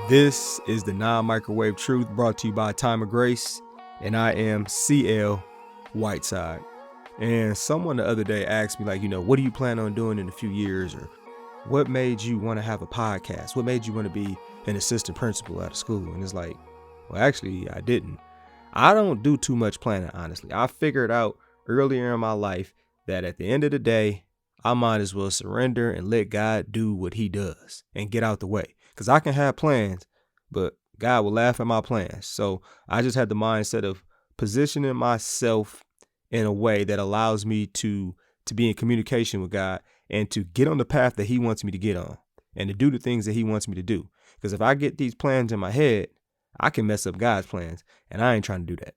This is the Non-Microwaved Truth brought to you by Time of Grace, and I am CL Whiteside. And someone the other day asked me, what do you plan on doing in a few years? Or what made you want to have a podcast? What made you want to be an assistant principal at a school? And it's like, well, actually, I didn't. I don't do too much planning, honestly. I figured out earlier in my life that at the end of the day, I might as well surrender and let God do what he does and get out the way. Because I can have plans, but God will laugh at my plans. So I just had the mindset of positioning myself in a way that allows me to be in communication with God and to get on the path that he wants me to get on and to do the things that he wants me to do. Because if I get these plans in my head, I can mess up God's plans, and I ain't trying to do that.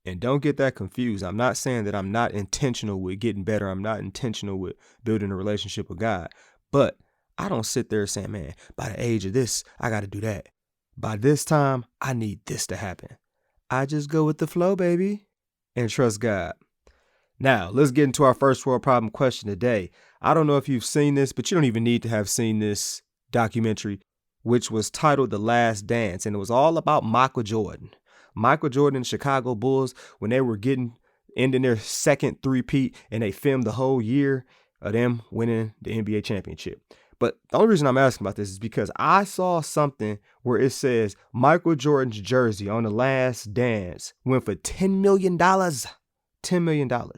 And don't get that confused. I'm not saying that I'm not intentional with getting better. I'm not intentional with building a relationship with God. But I don't sit there saying, man, by the age of this, I got to do that. By this time, I need this to happen. I just go with the flow, baby, and trust God. Now, let's get into our first world problem question today. I don't know if you've seen this, but you don't even need to have seen this documentary, which was titled The Last Dance. And it was all about Michael Jordan. Michael Jordan and Chicago Bulls, when they were ending their second three-peat, and they filmed the whole year of them winning the NBA championship. But the only reason I'm asking about this is because I saw something where it says Michael Jordan's jersey on The Last Dance went for $10 million. $10 million. Now,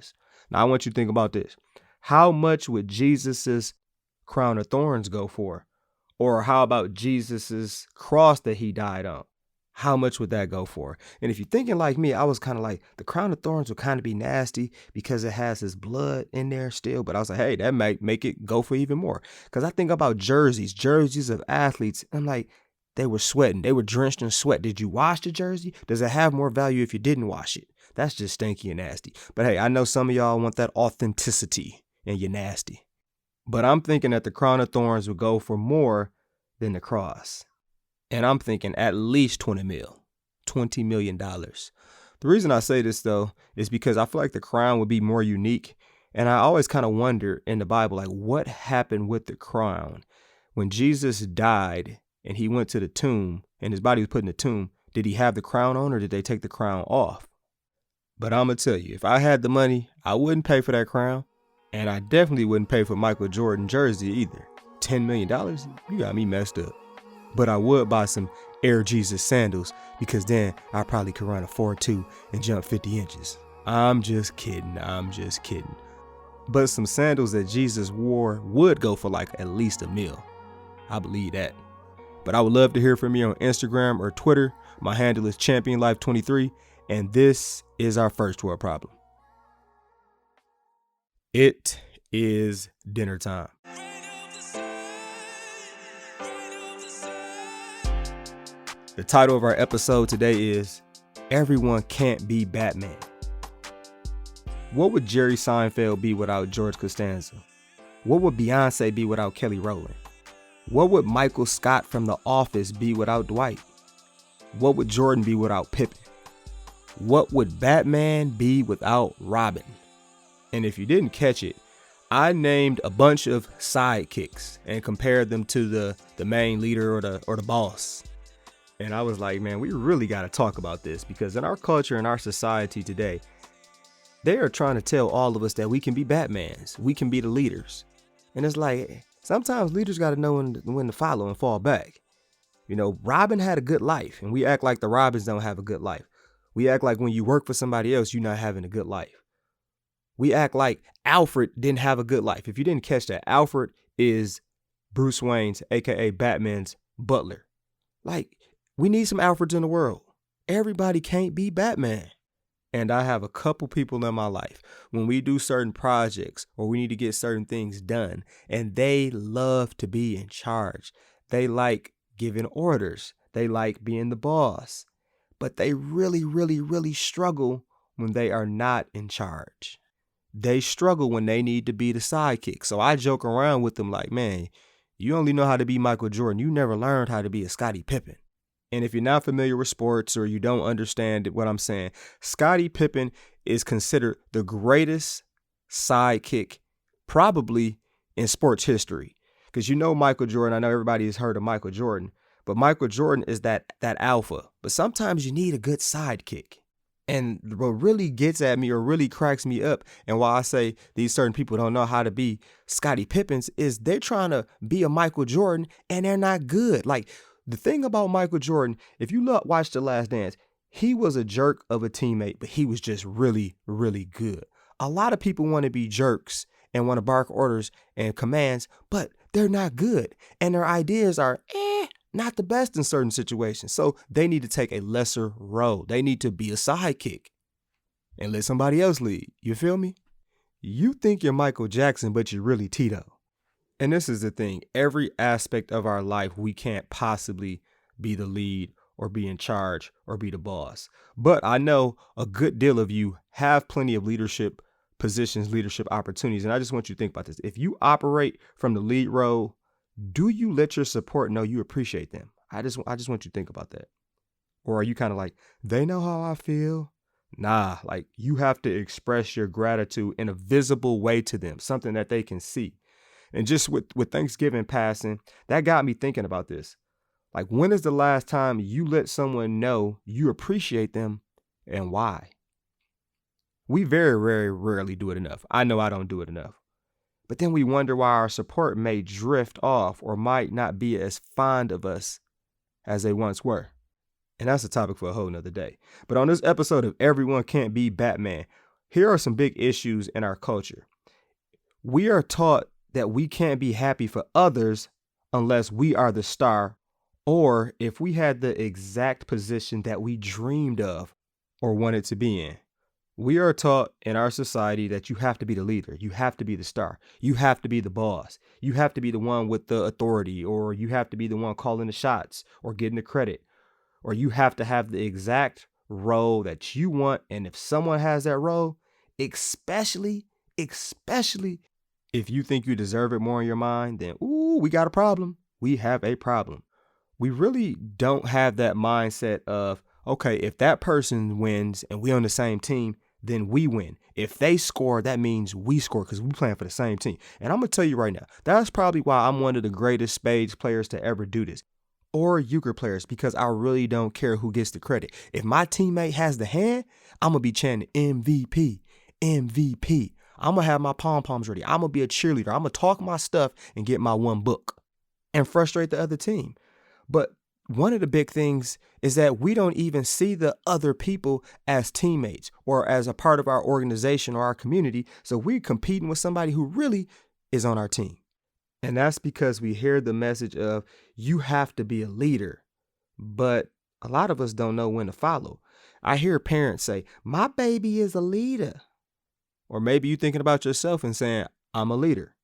I want you to think about this. How much would Jesus's crown of thorns go for? Or how about Jesus's cross that he died on? How much would that go for? And if you're thinking like me, I was kind of like, the crown of thorns would kind of be nasty because it has his blood in there still. But I was like, hey, that might make it go for even more. Because I think about jerseys of athletes. I'm like, they were sweating. They were drenched in sweat. Did you wash the jersey? Does it have more value if you didn't wash it? That's just stinky and nasty. But hey, I know some of y'all want that authenticity and you're nasty. But I'm thinking that the crown of thorns would go for more than the cross. And I'm thinking at least $20 million. The reason I say this, though, is because I feel like the crown would be more unique. And I always kind of wonder in the Bible, like, what happened with the crown? When Jesus died and he went to the tomb and his body was put in the tomb, did he have the crown on or did they take the crown off? But I'm going to tell you, if I had the money, I wouldn't pay for that crown. And I definitely wouldn't pay for Michael Jordan jersey either. $10 million? You got me messed up. But I would buy some Air Jesus sandals because then I probably could run a 4.2 and jump 50 inches. I'm just kidding. But some sandals that Jesus wore would go for like at least $1 million. I believe that. But I would love to hear from you on Instagram or Twitter. My handle is ChampionLife23. And this is our first world problem. It is dinner time. The title of our episode today is Everyone Can't Be Batman. What would Jerry Seinfeld be without George Costanza? What would Beyonce be without Kelly Rowland? What would Michael Scott from The Office be without Dwight? What would Jordan be without Pippen? What would Batman be without Robin? And if you didn't catch it, I named a bunch of sidekicks and compared them to the main leader or the boss. And I was like, man, we really got to talk about this because in our culture, in our society today, they are trying to tell all of us that we can be Batmans. We can be the leaders. And it's like, sometimes leaders got to know when to follow and fall back. You know, Robin had a good life and we act like the Robins don't have a good life. We act like when you work for somebody else, you're not having a good life. We act like Alfred didn't have a good life. If you didn't catch that, Alfred is Bruce Wayne's, aka Batman's butler. Like, we need some Alfreds in the world. Everybody can't be Batman. And I have a couple people in my life when we do certain projects or we need to get certain things done and they love to be in charge. They like giving orders. They like being the boss. But they really, really, really struggle when they are not in charge. They struggle when they need to be the sidekick. So I joke around with them like, man, you only know how to be Michael Jordan. You never learned how to be a Scottie Pippen. And if you're not familiar with sports or you don't understand what I'm saying, Scottie Pippen is considered the greatest sidekick probably in sports history. Because you know Michael Jordan, I know everybody has heard of Michael Jordan, But Michael Jordan is that alpha. But sometimes you need a good sidekick. And what really gets at me or really cracks me up, and why I say these certain people don't know how to be Scottie Pippins, is they're trying to be a Michael Jordan and they're not good. Like, the thing about Michael Jordan, if you watch The Last Dance, he was a jerk of a teammate, but he was just really, really good. A lot of people want to be jerks and want to bark orders and commands, but they're not good. And their ideas are not the best in certain situations. So they need to take a lesser role. They need to be a sidekick and let somebody else lead. You feel me? You think you're Michael Jackson, but you're really Tito. And this is the thing. Every aspect of our life, we can't possibly be the lead or be in charge or be the boss. But I know a good deal of you have plenty of leadership positions, leadership opportunities. And I just want you to think about this. If you operate from the lead role, do you let your support know you appreciate them? I just want you to think about that. Or are you kind of like, they know how I feel? Nah, like, you have to express your gratitude in a visible way to them, something that they can see. And just with Thanksgiving passing, that got me thinking about this. Like, when is the last time you let someone know you appreciate them and why? We very, very rarely do it enough. I know I don't do it enough. But then we wonder why our support may drift off or might not be as fond of us as they once were. And that's a topic for a whole nother day. But on this episode of Everyone Can't Be Batman, here are some big issues in our culture. We are taught that we can't be happy for others unless we are the star, or if we had the exact position that we dreamed of or wanted to be in. We are taught in our society that you have to be the leader. You have to be the star. You have to be the boss. You have to be the one with the authority, or you have to be the one calling the shots or getting the credit, or you have to have the exact role that you want. And if someone has that role, especially if you think you deserve it more in your mind, then, we got a problem. We have a problem. We really don't have that mindset of, okay, if that person wins and we're on the same team, then we win. If they score, that means we score because we playing for the same team. And I'm going to tell you right now, that's probably why I'm one of the greatest spades players to ever do this. Or euchre players, because I really don't care who gets the credit. If my teammate has the hand, I'm going to be chanting MVP, MVP. I'm going to have my pom-poms ready. I'm going to be a cheerleader. I'm going to talk my stuff and get my one book and frustrate the other team. But one of the big things is that we don't even see the other people as teammates or as a part of our organization or our community. So we're competing with somebody who really is on our team. And that's because we hear the message of you have to be a leader, but a lot of us don't know when to follow. I hear parents say, my baby is a leader. Or maybe you're thinking about yourself and saying, I'm a leader.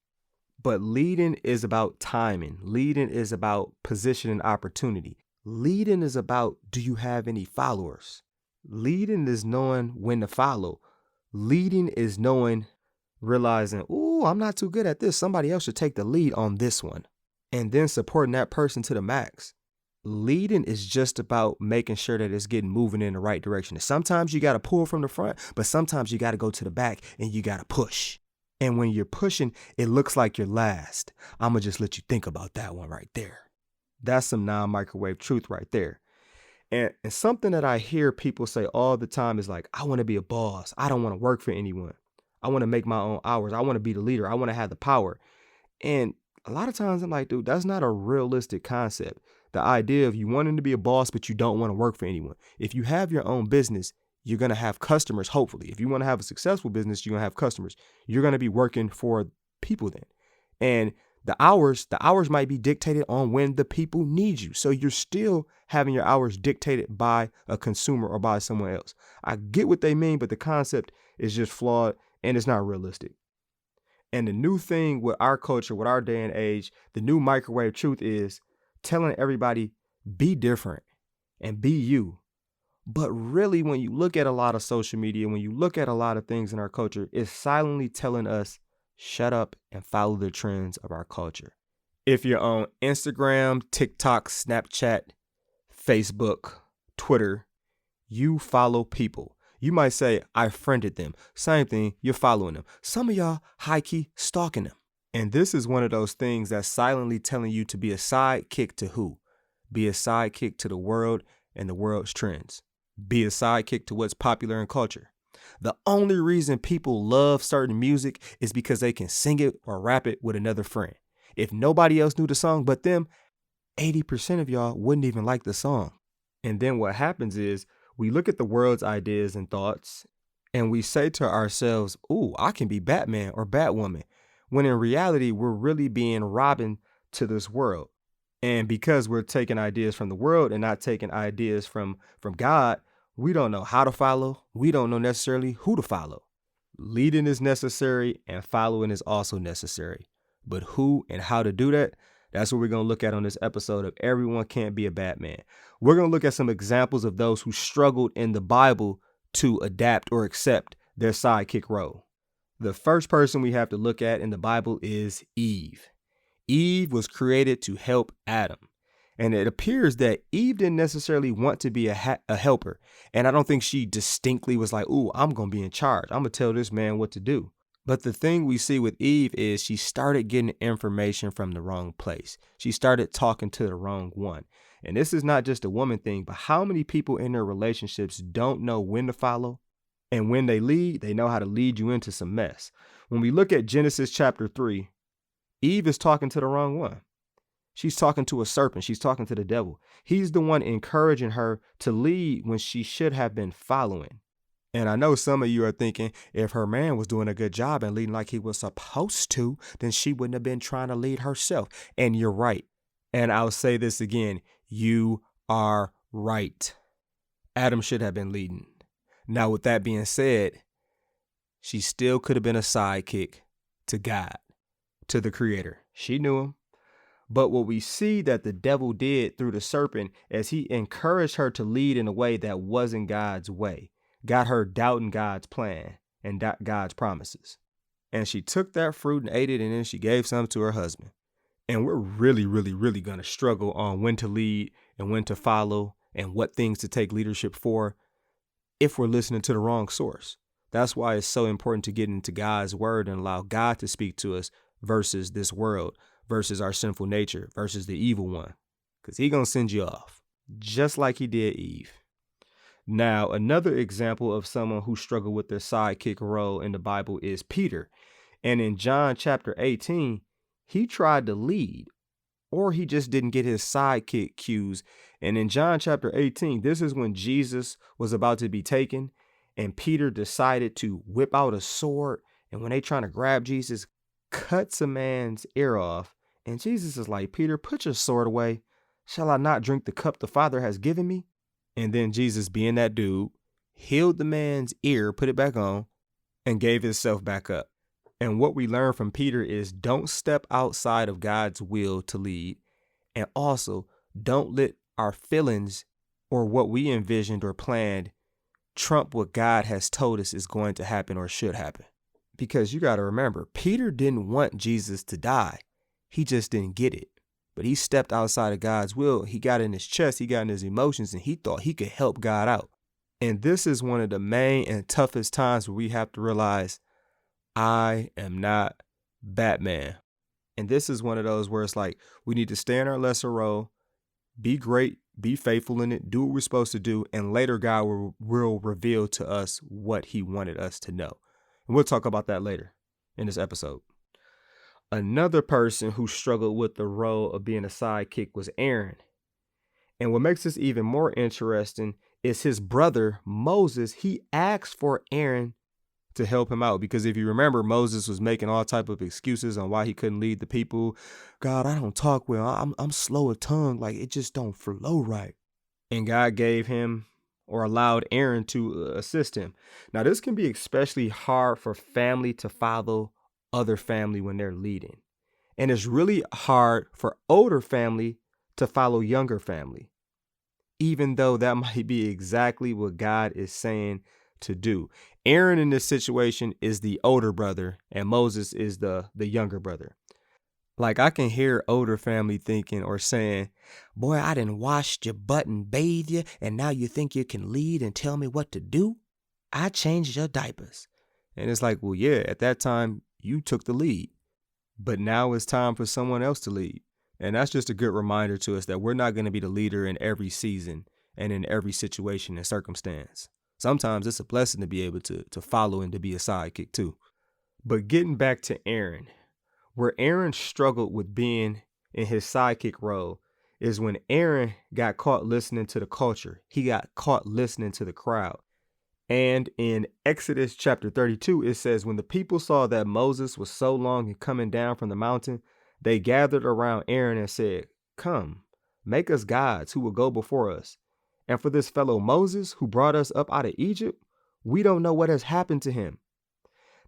But leading is about timing. Leading is about position and opportunity. Leading is about, do you have any followers? Leading is knowing when to follow. Leading is realizing, I'm not too good at this. Somebody else should take the lead on this one. And then supporting that person to the max. Leading is just about making sure that it's moving in the right direction. And sometimes you got to pull from the front, but sometimes you got to go to the back and you got to push. And when you're pushing, it looks like you're last. I'm going to just let you think about that one right there. That's some non-microwave truth right there. And something that I hear people say all the time is like, I want to be a boss. I don't want to work for anyone. I want to make my own hours. I want to be the leader. I want to have the power. And a lot of times I'm like, dude, that's not a realistic concept. The idea of you wanting to be a boss, but you don't want to work for anyone. If you have your own business, you're going to have customers, hopefully. If you want to have a successful business, you're going to have customers. You're going to be working for people then. And the hours might be dictated on when the people need you. So you're still having your hours dictated by a consumer or by someone else. I get what they mean, but the concept is just flawed and it's not realistic. And the new thing with our culture, with our day and age, the new microwave truth is telling everybody, be different and be you. But really, when you look at a lot of social media, when you look at a lot of things in our culture, it's silently telling us, shut up and follow the trends of our culture. If you're on Instagram, TikTok, Snapchat, Facebook, Twitter, you follow people. You might say, I friended them. Same thing, you're following them. Some of y'all high-key stalking them. And this is one of those things that's silently telling you to be a sidekick to who? Be a sidekick to the world and the world's trends. Be a sidekick to what's popular in culture. The only reason people love certain music is because they can sing it or rap it with another friend. If nobody else knew the song but them, 80% of y'all wouldn't even like the song. And then what happens is we look at the world's ideas and thoughts and we say to ourselves, ooh, I can be Batman or Batwoman. When in reality, we're really being Robin to this world. And because we're taking ideas from the world and not taking ideas from God, we don't know how to follow. We don't know necessarily who to follow. Leading is necessary and following is also necessary. But who and how to do that, that's what we're going to look at on this episode of Everyone Can't Be a Batman. We're going to look at some examples of those who struggled in the Bible to adapt or accept their sidekick role. The first person we have to look at in the Bible is Eve. Eve was created to help Adam. And it appears that Eve didn't necessarily want to be a helper. And I don't think she distinctly was like, ooh, I'm going to be in charge. I'm going to tell this man what to do. But the thing we see with Eve is she started getting information from the wrong place. She started talking to the wrong one. And this is not just a woman thing, but how many people in their relationships don't know when to follow? And when they lead, they know how to lead you into some mess. When we look at Genesis chapter 3, Eve is talking to the wrong one. She's talking to a serpent. She's talking to the devil. He's the one encouraging her to lead when she should have been following. And I know some of you are thinking, if her man was doing a good job and leading like he was supposed to, then she wouldn't have been trying to lead herself. And you're right. And I'll say this again. You are right. Adam should have been leading. Now, with that being said, she still could have been a sidekick to God, to the Creator. She knew him. But what we see that the devil did through the serpent is he encouraged her to lead in a way that wasn't God's way, got her doubting God's plan and God's promises. And she took that fruit and ate it, and then she gave some to her husband. And we're really going to struggle on when to lead and when to follow and what things to take leadership for if we're listening to the wrong source. That's why it's so important to get into God's word and allow God to speak to us versus this world, versus our sinful nature, versus the evil one. Because he's going to send you off, just like he did Eve. Now, another example of someone who struggled with their sidekick role in the Bible is Peter. And in John chapter 18, he tried to lead, or he just didn't get his sidekick cues. And in John chapter 18, this is when Jesus was about to be taken, and Peter decided to whip out a sword. And when they trying to grab Jesus, cuts a man's ear off. And Jesus is like, Peter, put your sword away. Shall I not drink the cup the Father has given me? And then Jesus, being that dude, healed the man's ear, put it back on, and gave himself back up. And what we learn from Peter is don't step outside of God's will to lead. And also, don't let our feelings or what we envisioned or planned trump what God has told us is going to happen or should happen. Because you got to remember, Peter didn't want Jesus to die. He just didn't get it. But he stepped outside of God's will. He got in his chest. He got in his emotions, and he thought he could help God out. And this is one of the main and toughest times where we have to realize I am not Batman. And this is one of those where it's like we need to stay in our lesser role, be great, be faithful in it, do what we're supposed to do, and later God will reveal to us what he wanted us to know. And we'll talk about that later in this episode. Another person who struggled with the role of being a sidekick was Aaron. And what makes this even more interesting is his brother, Moses. He asked for Aaron to help him out because if you remember, Moses was making all type of excuses on why he couldn't lead the people. God, I don't talk well. I'm slow of tongue. Like it just don't flow right. And God gave him or allowed Aaron to assist him. Now, this can be especially hard for family to follow other family when they're leading. And it's really hard for older family to follow younger family, even though that might be exactly what God is saying to do. Aaron in this situation is the older brother and Moses is the younger brother. Like I can hear older family thinking or saying, boy, I done washed your butt and bathed you, and now you think you can lead and tell me what to do? I changed your diapers. And it's like, well, yeah, at that time you took the lead, but now it's time for someone else to lead. And that's just a good reminder to us that we're not going to be the leader in every season and in every situation and circumstance. Sometimes it's a blessing to be able to follow and to be a sidekick too. But getting back to Aaron, where Aaron struggled with being in his sidekick role is when Aaron got caught listening to the culture. He got caught listening to the crowd. And in Exodus chapter 32, it says, when the people saw that Moses was so long in coming down from the mountain, they gathered around Aaron and said, come, make us gods who will go before us. And for this fellow Moses who brought us up out of Egypt, we don't know what has happened to him.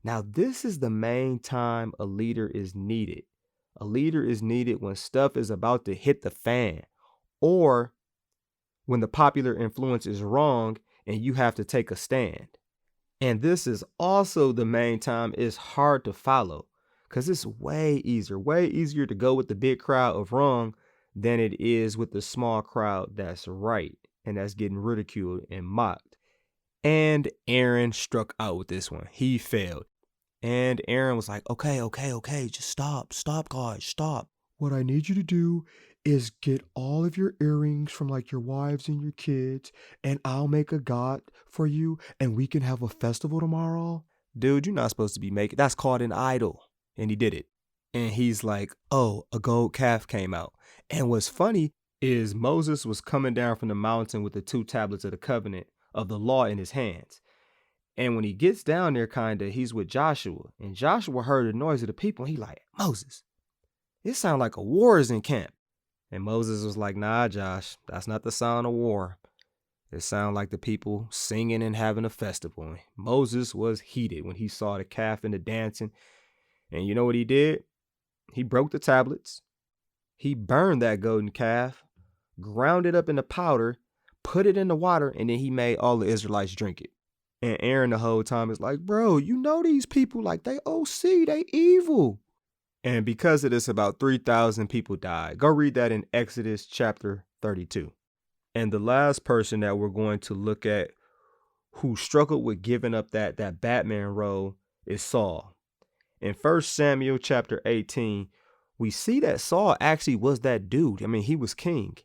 Now, this is the main time a leader is needed. A leader is needed when stuff is about to hit the fan, or when the popular influence is wrong and you have to take a stand. And this is also the main time it's hard to follow, because it's way easier to go with the big crowd of wrong than it is with the small crowd that's right and that's getting ridiculed and mocked. And Aaron struck out with this one. He failed. And Aaron was like, okay, just stop, guys, stop. What I need you to do is get all of your earrings from like your wives and your kids, and I'll make a god for you, and we can have a festival tomorrow. Dude, you're not supposed to be making, that's called an idol. And he did it. And he's like, oh, a gold calf came out. And what's funny is Moses was coming down from the mountain with the 2 tablets of the covenant of the law in his hands. And when he gets down there, he's with Joshua. And Joshua heard the noise of the people. And he like, Moses, it sounds like a war is in camp. And Moses was like, nah, Josh, that's not the sound of war. It sounds like the people singing and having a festival. And Moses was heated when he saw the calf and the dancing. And you know what he did? He broke the tablets. He burned that golden calf, ground it up into powder, put it in the water, and then he made all the Israelites drink it. And Aaron the whole time is like, bro, you know these people, like they OC, they evil. And because of this, about 3,000 people died. Go read that in Exodus chapter 32. And the last person that we're going to look at who struggled with giving up that Batman role is Saul. In 1 Samuel chapter 18, we see that Saul actually was that dude. I mean, he was king.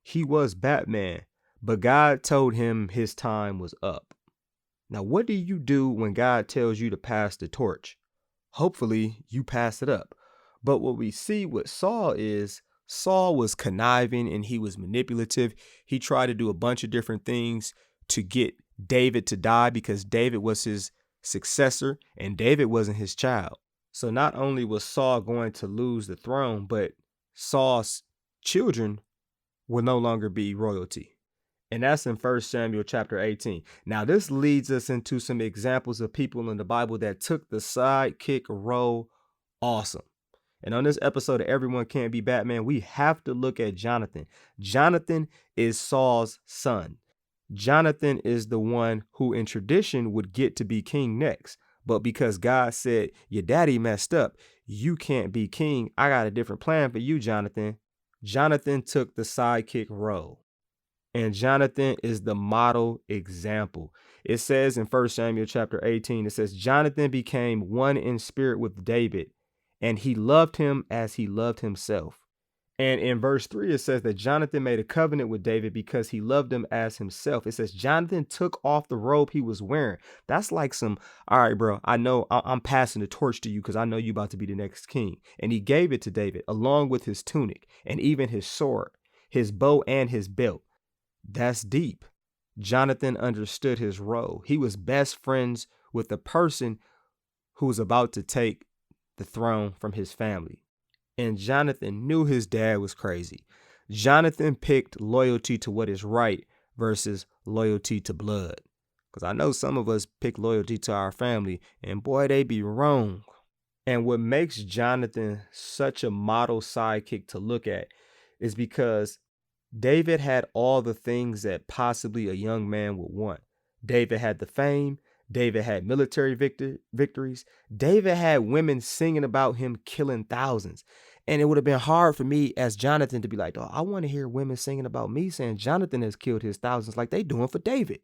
He was Batman. But God told him his time was up. Now, what do you do when God tells you to pass the torch? Hopefully, you pass it up. But what we see with Saul is Saul was conniving and he was manipulative. He tried to do a bunch of different things to get David to die because David was his successor and David wasn't his child. So not only was Saul going to lose the throne, but Saul's children will no longer be royalty. And that's in 1 Samuel chapter 18. Now, this leads us into some examples of people in the Bible that took the sidekick role awesome. And on this episode of Everyone Can't Be Batman, we have to look at Jonathan. Jonathan is Saul's son. Jonathan is the one who in tradition would get to be king next. But because God said, your daddy messed up, you can't be king. I got a different plan for you, Jonathan. Jonathan took the sidekick role. And Jonathan is the model example. It says in 1 Samuel chapter 18, it says, Jonathan became one in spirit with David, and he loved him as he loved himself. And in verse 3, it says that Jonathan made a covenant with David because he loved him as himself. It says Jonathan took off the robe he was wearing. That's like some, all right, bro, I know I'm passing the torch to you because I know you about to be the next king. And he gave it to David along with his tunic and even his sword, his bow and his belt. That's deep. Jonathan understood his role. He was best friends with the person who was about to take the throne from his family. And Jonathan knew his dad was crazy. Jonathan picked loyalty to what is right versus loyalty to blood. Because I know some of us pick loyalty to our family, and boy, they be wrong. And what makes Jonathan such a model sidekick to look at is because David had all the things that possibly a young man would want. David had the fame. David had military victories. David had women singing about him killing thousands. And it would have been hard for me as Jonathan to be like, oh, I want to hear women singing about me saying Jonathan has killed his thousands like they doing for David.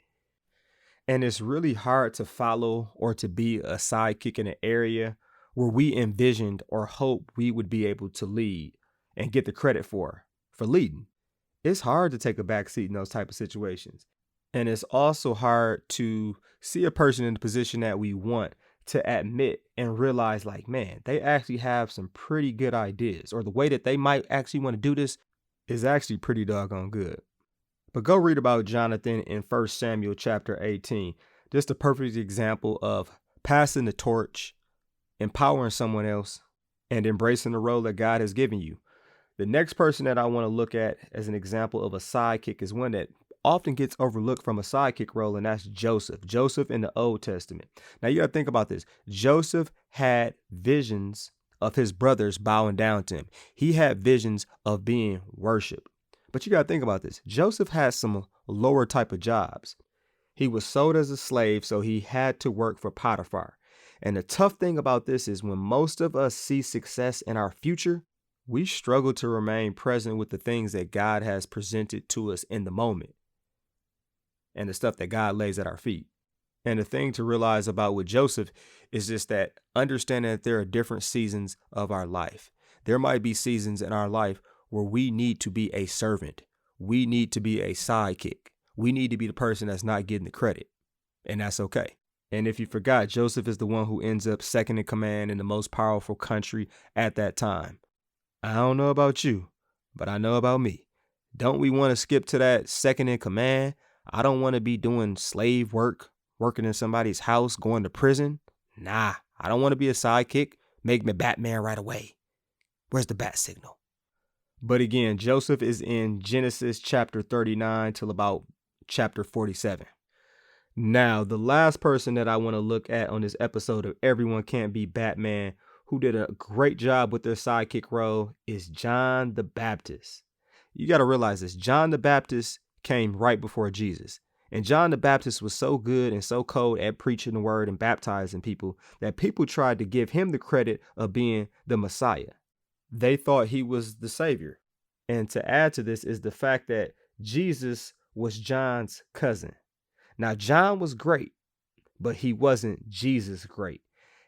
And it's really hard to follow or to be a sidekick in an area where we envisioned or hoped we would be able to lead. and get the credit for leading. It's hard to take a back seat in those type of situations. And it's also hard to see a person in the position that we want to admit and realize like, man, they actually have some pretty good ideas, or the way that they might actually want to do this is actually pretty doggone good. But go read about Jonathan in 1 Samuel chapter 18. Just a perfect example of passing the torch, empowering someone else, and embracing the role that God has given you. The next person that I want to look at as an example of a sidekick is one that often gets overlooked from a sidekick role, and that's Joseph. Joseph in the Old Testament. Now you got to think about this. Joseph had visions of his brothers bowing down to him. He had visions of being worshiped. But you got to think about this. Joseph had some lower type of jobs. He was sold as a slave, so he had to work for Potiphar. And the tough thing about this is when most of us see success in our future, we struggle to remain present with the things that God has presented to us in the moment and the stuff that God lays at our feet. And the thing to realize about with Joseph is just that understanding that there are different seasons of our life. There might be seasons in our life where we need to be a servant. We need to be a sidekick. We need to be the person that's not getting the credit. And that's okay. And if you forgot, Joseph is the one who ends up second in command in the most powerful country at that time. I don't know about you, but I know about me. Don't we want to skip to that second in command? I don't want to be doing slave work, working in somebody's house, going to prison. Nah, I don't want to be a sidekick. Make me Batman right away. Where's the bat signal? But again, Joseph is in Genesis chapter 39 till about chapter 47. Now, the last person that I want to look at on this episode of Everyone Can't Be Batman, who did a great job with their sidekick role, is John the Baptist. You got to realize this. John the Baptist came right before Jesus. And John the Baptist was so good and so cold at preaching the word and baptizing people that people tried to give him the credit of being the Messiah. They thought he was the savior. And to add to this is the fact that Jesus was John's cousin. Now, John was great, but he wasn't Jesus great.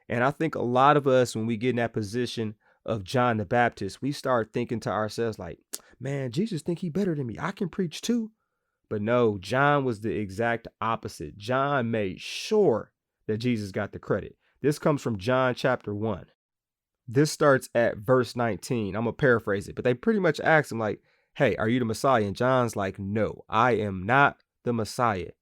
And I think a lot of us, when we get in that position of John the Baptist, we start thinking to ourselves like, man, Jesus think he better than me. I can preach too. But no, John was the exact opposite. John made sure that Jesus got the credit. This comes from John chapter 1. This starts at verse 19. I'm going to paraphrase it, but they pretty much asked him like, hey, are you the Messiah? And John's like, no, I am not the Messiah.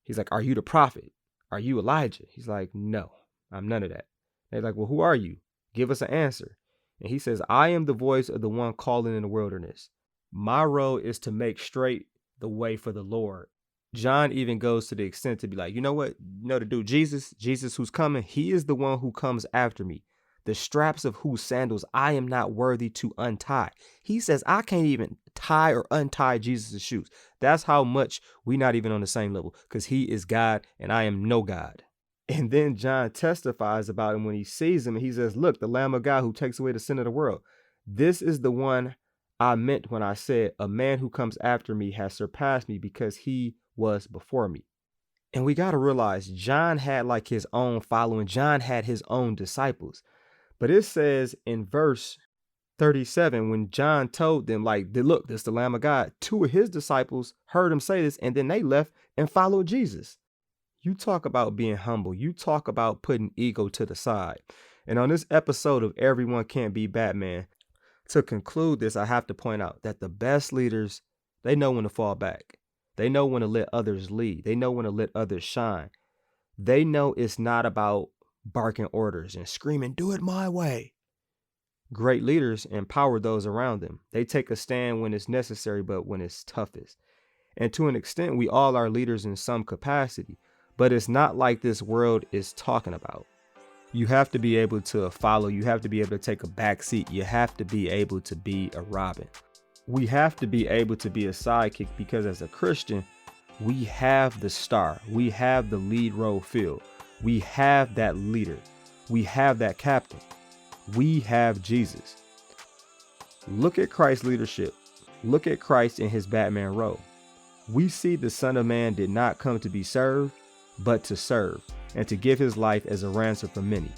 He's like, are you the prophet? Are you Elijah? He's like, no, I'm none of that. They're like, well, who are you? Give us an answer. And he says, I am the voice of the one calling in the wilderness. My role is to make straight the way for the Lord. John even goes to the extent to be like, you know what? You know the dude, Jesus who's coming, he is the one who comes after me. The straps of whose sandals I am not worthy to untie. He says I can't even tie or untie Jesus' shoes. That's how much we not even on the same level, because he is God and I am no God. And then John testifies about him when he sees him. And he says, look, the Lamb of God who takes away the sin of the world. This is the one I meant when I said a man who comes after me has surpassed me because he was before me. And we got to realize John had like his own following. John had his own disciples. But it says in verse 37, when John told them, like, look, this is the Lamb of God, 2 of his disciples heard him say this, and then they left and followed Jesus. You talk about being humble. You talk about putting ego to the side. And on this episode of Everyone Can't Be Batman, to conclude this, I have to point out that the best leaders, they know when to fall back. They know when to let others lead. They know when to let others shine. They know it's not about barking orders and screaming, do it my way. Great leaders empower those around them. They take a stand when it's necessary, but when it's toughest. And to an extent, we all are leaders in some capacity, but it's not like this world is talking about. You have to be able to follow. You have to be able to take a back seat. You have to be able to be a Robin. We have to be able to be a sidekick because as a Christian, we have the star. We have the lead role filled. We have that leader. We have that captain. We have Jesus. Look at Christ's leadership. Look at Christ in his Batman role. We see the Son of Man did not come to be served, but to serve and to give his life as a ransom for many.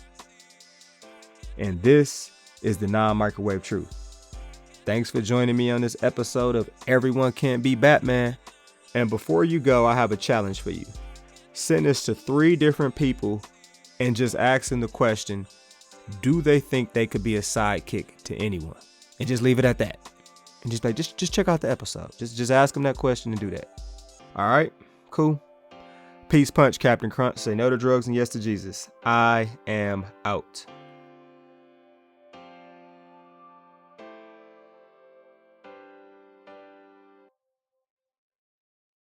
And this is the non-microwave truth. Thanks for joining me on this episode of Everyone Can't Be Batman. And before you go, I have a challenge for you. Send this to 3 different people and just ask them the question, do they think they could be a sidekick to anyone? And just leave it at that. And just like, just check out the episode. Just ask them that question and do that. All right, cool. Peace punch, Captain Crunch. Say no to drugs and yes to Jesus. I am out.